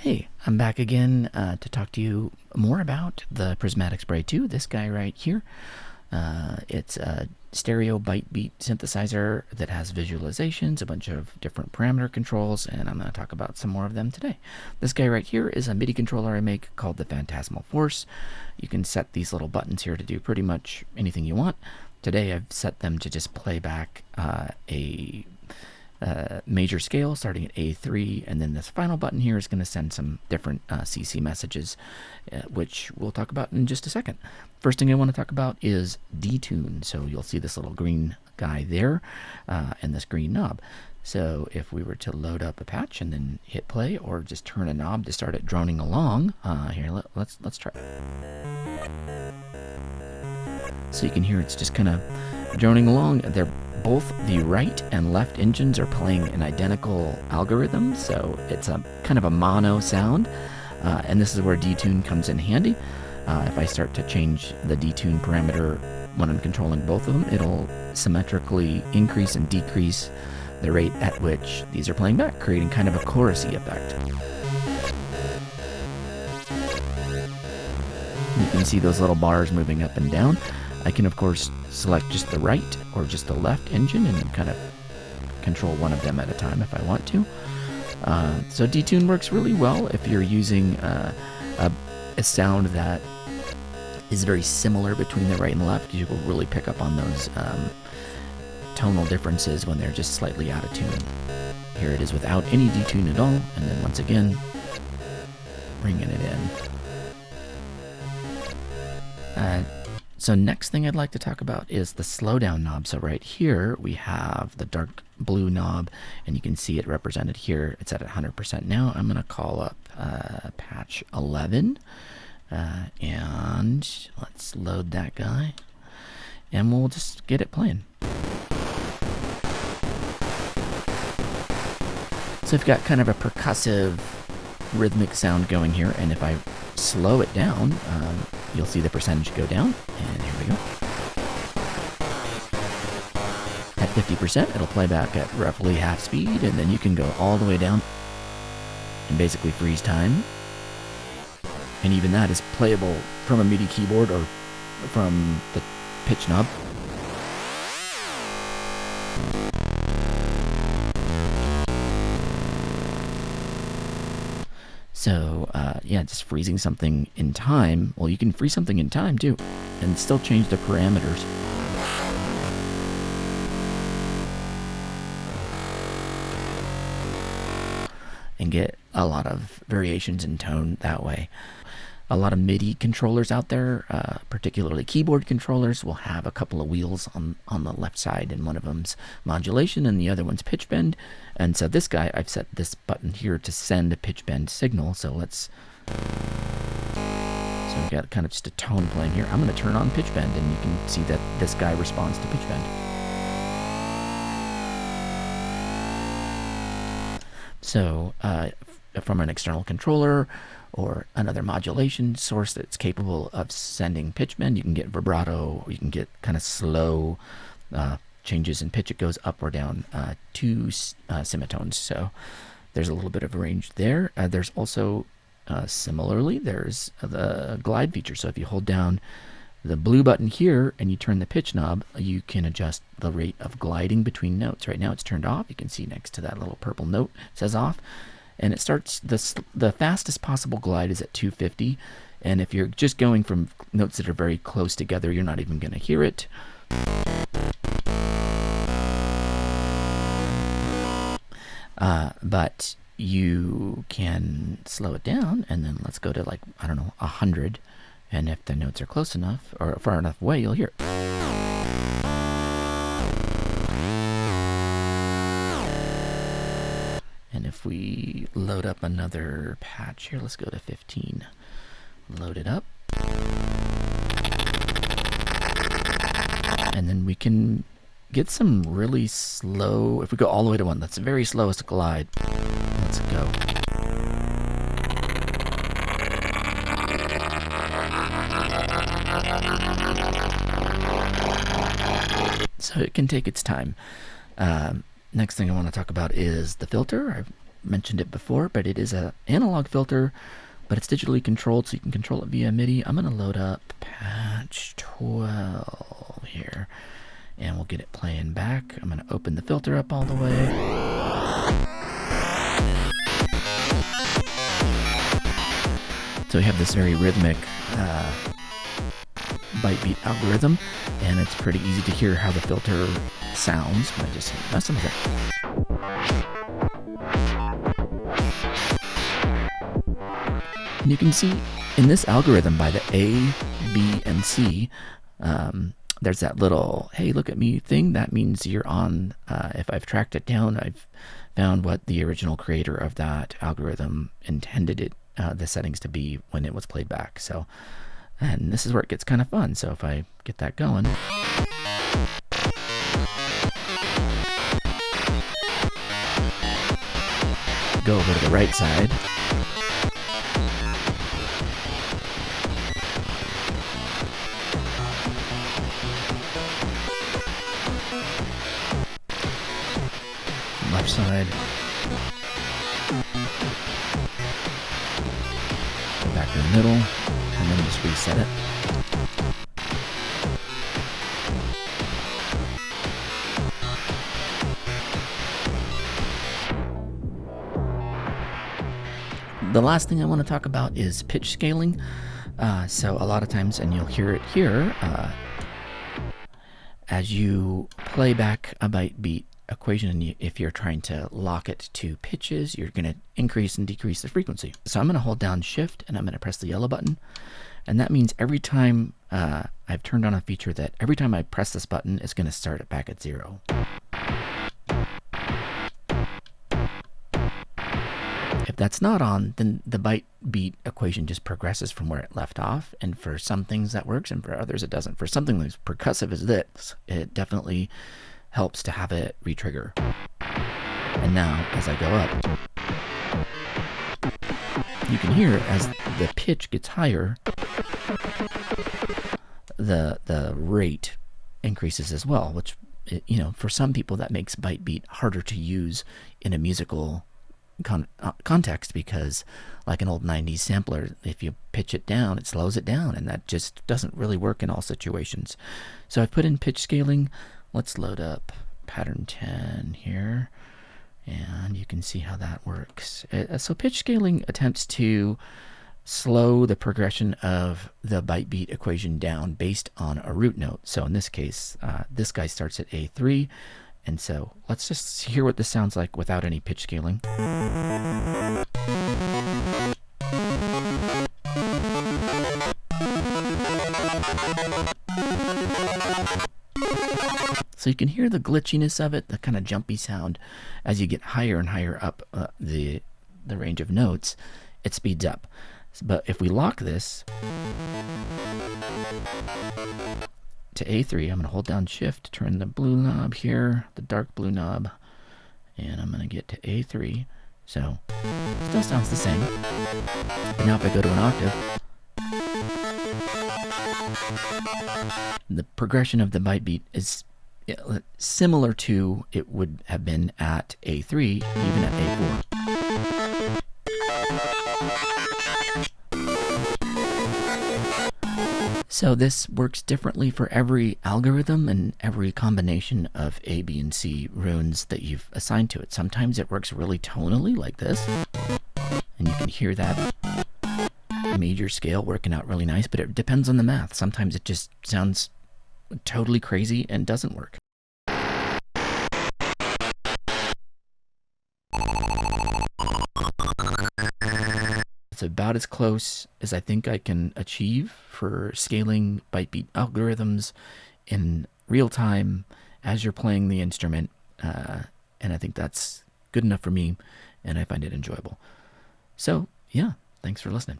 Hey, I'm back again to talk to you more about the Prismatic Spray II, this guy right here. It's a stereo bytebeat synthesizer that has visualizations, a bunch of different parameter controls, and I'm going to talk about some more of them today. This guy right here is a MIDI controller I make called the Phantasmal Force. You can set these little buttons here to do pretty much anything you want. Today I've set them to just play back a major scale starting at A3, and then this final button here is going to send some different CC messages, which we'll talk about in just a second. First thing I want to talk about is DETUNE. So you'll see this little green guy there and this green knob. So if we were to load up a patch and then hit play, or just turn a knob to start it droning along, here, let's try. So you can hear it's just kind of droning along. They're both the right and left engines are playing an identical algorithm, so it's a kind of a mono sound, and this is where DETUNE comes in handy. If I start to change the DETUNE parameter when I'm controlling both of them, it'll symmetrically increase and decrease the rate at which these are playing back, creating kind of a chorusy effect. You can see those little bars moving up and down. I can, of course, select just the right or just the left engine and kind of control one of them at a time if I want to. So DETUNE works really well if you're using a sound that is very similar between the right and the left. You will really pick up on those tonal differences when they're just slightly out of tune. Here it is without any DETUNE at all, and then once again, bringing it in. So next thing I'd like to talk about is the slowdown knob. So right here we have the dark blue knob, and you can see it represented here. It's at 100% now. I'm going to call up patch 11, and let's load that guy, and we'll just get it playing. So I've got kind of a percussive rhythmic sound going here, and if I slow it down, you'll see the percentage go down, and here we go. At 50%, it'll play back at roughly half speed, and then you can go all the way down and basically freeze time. And even that is playable from a MIDI keyboard or from the pitch knob. So, yeah, just freezing something in time. Well, you can freeze something in time, too, and still change the parameters. And get a lot of variations in tone that way. A lot of MIDI controllers out there, particularly keyboard controllers, will have a couple of wheels on the left side, and one of them's modulation and the other one's pitch bend. And so this guy, I've set this button here to send a pitch bend signal. So let's, so we've got kind of just a tone playing here. I'm going to turn on pitch bend, and you can see that this guy responds to pitch bend. So from an external controller or another modulation source that's capable of sending pitch bend, you can get vibrato, or you can get kind of slow changes in pitch. It goes up or down 2 semitones, so there's a little bit of range there. There's also similarly, there's the glide feature. So if you hold down the blue button here and you turn the pitch knob, you can adjust the rate of gliding between notes. Right now it's turned off. You can see next to that little purple note, it says off. And it starts, the fastest possible glide is at 250. And if you're just going from notes that are very close together, you're not even going to hear it. But you can slow it down, and then let's go to, like, I don't know, 100. And if the notes are close enough or far enough away, you'll hear it. And if we load up another patch here, let's go to 15. Load it up. And then we can get some really slow, if we go all the way to 1, that's the very slowest glide. Let's go. So it can take its time. Next thing I want to talk about is the filter. I've mentioned it before, but it is an analog filter, but it's digitally controlled, so you can control it via MIDI. I'm going to load up patch 12 here, and we'll get it playing back. I'm going to open the filter up all the way. So we have this very rhythmic byte beat algorithm, and it's pretty easy to hear how the filter sounds by just messing with it. And you can see in this algorithm by the A, B, and C, there's that little, hey, look at me thing. That means you're on, if I've tracked it down, I've found what the original creator of that algorithm intended it, the settings to be when it was played back. So, and this is where it gets kind of fun. So if I get that going. Go over to the right side. Left side. Go back to the middle, and then just reset it. The last thing I want to talk about is pitch scaling. So a lot of times, and you'll hear it here, as you play back a byte beat equation, and if you're trying to lock it to pitches, you're going to increase and decrease the frequency. So I'm going to hold down shift, and I'm going to press the yellow button, and that means every time I've turned on a feature that every time I press this button, it's going to start it back at 0. If that's not on, then the byte beat equation just progresses from where it left off, and for some things that works, and for others it doesn't. For something as percussive as this, it definitely helps to have it retrigger. And now, as I go up, you can hear as the pitch gets higher, the rate increases as well, which, you know, for some people that makes byte beat harder to use in a musical context, because like an old 90s sampler, if you pitch it down, it slows it down, and that just doesn't really work in all situations. So I've put in pitch scaling. Let's load up pattern 10 here, and you can see how that works. So pitch scaling attempts to slow the progression of the byte beat equation down based on a root note. So in this case, this guy starts at A3, and so let's just hear what this sounds like without any pitch scaling. So you can hear the glitchiness of it, the kind of jumpy sound. As you get higher and higher up the range of notes, it speeds up. But if we lock this to A3, I'm going to hold down shift, turn the blue knob here, the dark blue knob, and I'm going to get to A3. So it still sounds the same. But now if I go to an octave, the progression of the byte beat is similar to it would have been at A3, even at A4. So this works differently for every algorithm and every combination of A, B, and C runes that you've assigned to it. Sometimes it works really tonally like this, and you can hear that major scale working out really nice, but it depends on the math. Sometimes it just sounds totally crazy and doesn't work. It's about as close as I think I can achieve for scaling byte beat algorithms in real time as you're playing the instrument, and I think that's good enough for me, and I find it enjoyable. So yeah, thanks for listening.